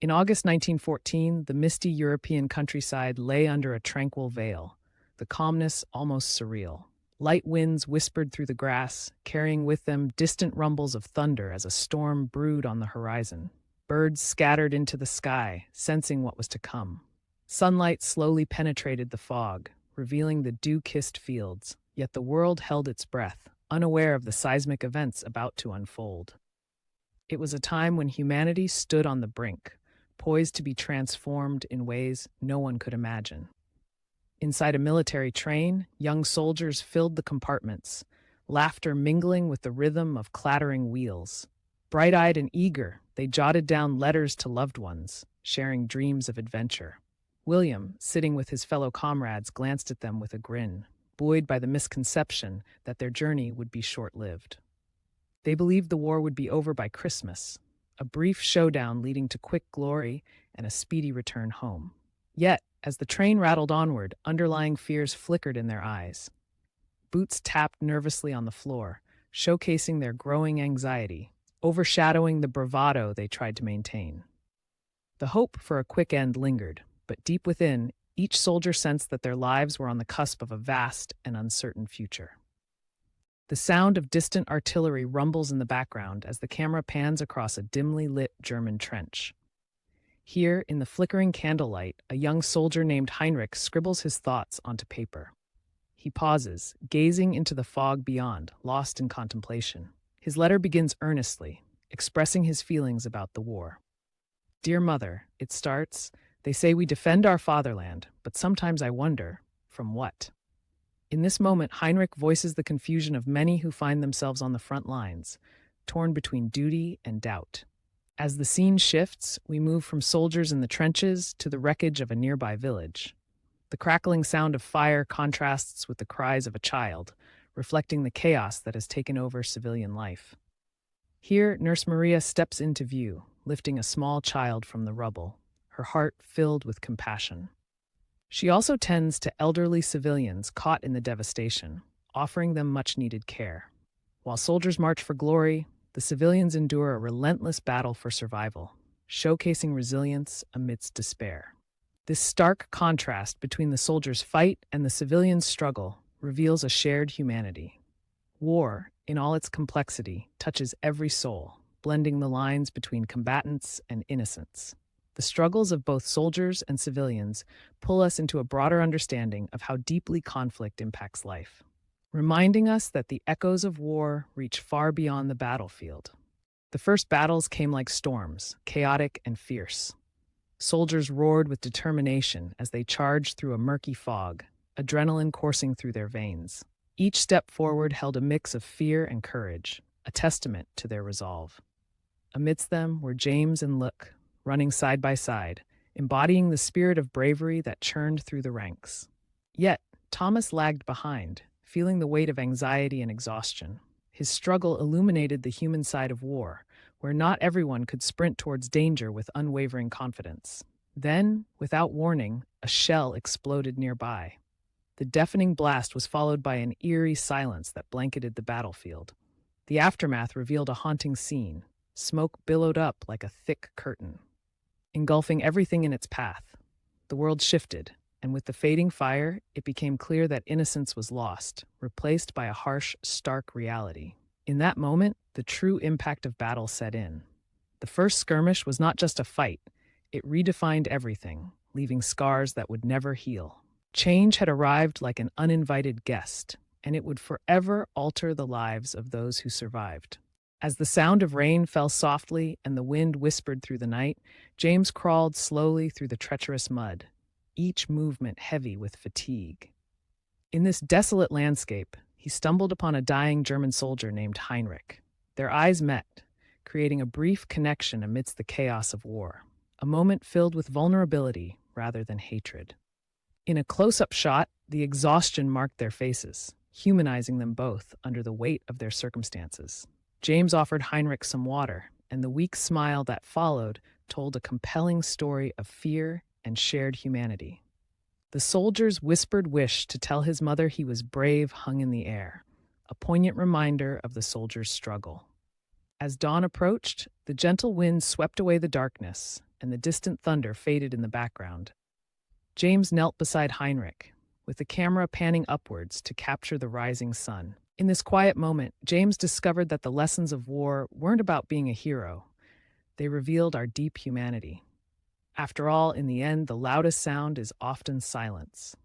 In August 1914, the misty European countryside lay under a tranquil veil, the calmness almost surreal. Light winds whispered through the grass, carrying with them distant rumbles of thunder as a storm brewed on the horizon. Birds scattered into the sky, sensing what was to come. Sunlight slowly penetrated the fog, revealing the dew-kissed fields, yet the world held its breath, unaware of the seismic events about to unfold. It was a time when humanity stood on the brink, poised to be transformed in ways no one could imagine. Inside a military train, young soldiers filled the compartments, laughter mingling with the rhythm of clattering wheels. Bright-eyed and eager, they jotted down letters to loved ones, sharing dreams of adventure. William, sitting with his fellow comrades, glanced at them with a grin, buoyed by the misconception that their journey would be short-lived. They believed the war would be over by Christmas, a brief showdown leading to quick glory and a speedy return home. Yet, as the train rattled onward, underlying fears flickered in their eyes. Boots tapped nervously on the floor, showcasing their growing anxiety, overshadowing the bravado they tried to maintain. The hope for a quick end lingered, but deep within, each soldier sensed that their lives were on the cusp of a vast and uncertain future. The sound of distant artillery rumbles in the background as the camera pans across a dimly lit German trench. Here, in the flickering candlelight, a young soldier named Heinrich scribbles his thoughts onto paper. He pauses, gazing into the fog beyond, lost in contemplation. His letter begins earnestly, expressing his feelings about the war. "Dear Mother," it starts, "they say we defend our fatherland, but sometimes I wonder, from what?" In this moment, Heinrich voices the confusion of many who find themselves on the front lines, torn between duty and doubt. As the scene shifts, we move from soldiers in the trenches to the wreckage of a nearby village. The crackling sound of fire contrasts with the cries of a child, reflecting the chaos that has taken over civilian life. Here, Nurse Maria steps into view, lifting a small child from the rubble, her heart filled with compassion. She also tends to elderly civilians caught in the devastation, offering them much-needed care. While soldiers march for glory, the civilians endure a relentless battle for survival, showcasing resilience amidst despair. This stark contrast between the soldiers' fight and the civilians' struggle reveals a shared humanity. War, in all its complexity, touches every soul, blending the lines between combatants and innocents. The struggles of both soldiers and civilians pull us into a broader understanding of how deeply conflict impacts life, reminding us that the echoes of war reach far beyond the battlefield. The first battles came like storms, chaotic and fierce. Soldiers roared with determination as they charged through a murky fog, adrenaline coursing through their veins. Each step forward held a mix of fear and courage, a testament to their resolve. Amidst them were James and Luc, running side by side, embodying the spirit of bravery that churned through the ranks. Yet, Thomas lagged behind, feeling the weight of anxiety and exhaustion. His struggle illuminated the human side of war, where not everyone could sprint towards danger with unwavering confidence. Then, without warning, a shell exploded nearby. The deafening blast was followed by an eerie silence that blanketed the battlefield. The aftermath revealed a haunting scene. Smoke billowed up like a thick curtain, engulfing everything in its path. The world shifted, and with the fading fire, it became clear that innocence was lost, replaced by a harsh, stark reality. In that moment, the true impact of battle set in. The first skirmish was not just a fight, it redefined everything, leaving scars that would never heal. Change had arrived like an uninvited guest, and it would forever alter the lives of those who survived. As the sound of rain fell softly and the wind whispered through the night, James crawled slowly through the treacherous mud, each movement heavy with fatigue. In this desolate landscape, he stumbled upon a dying German soldier named Heinrich. Their eyes met, creating a brief connection amidst the chaos of war, a moment filled with vulnerability rather than hatred. In a close-up shot, the exhaustion marked their faces, humanizing them both under the weight of their circumstances. James offered Heinrich some water, and the weak smile that followed told a compelling story of fear and shared humanity. The soldier's whispered wish to tell his mother he was brave hung in the air, a poignant reminder of the soldier's struggle. As dawn approached, the gentle wind swept away the darkness, and the distant thunder faded in the background. James knelt beside Heinrich, with the camera panning upwards to capture the rising sun. In this quiet moment, James discovered that the lessons of war weren't about being a hero. They revealed our deep humanity. After all, in the end, the loudest sound is often silence.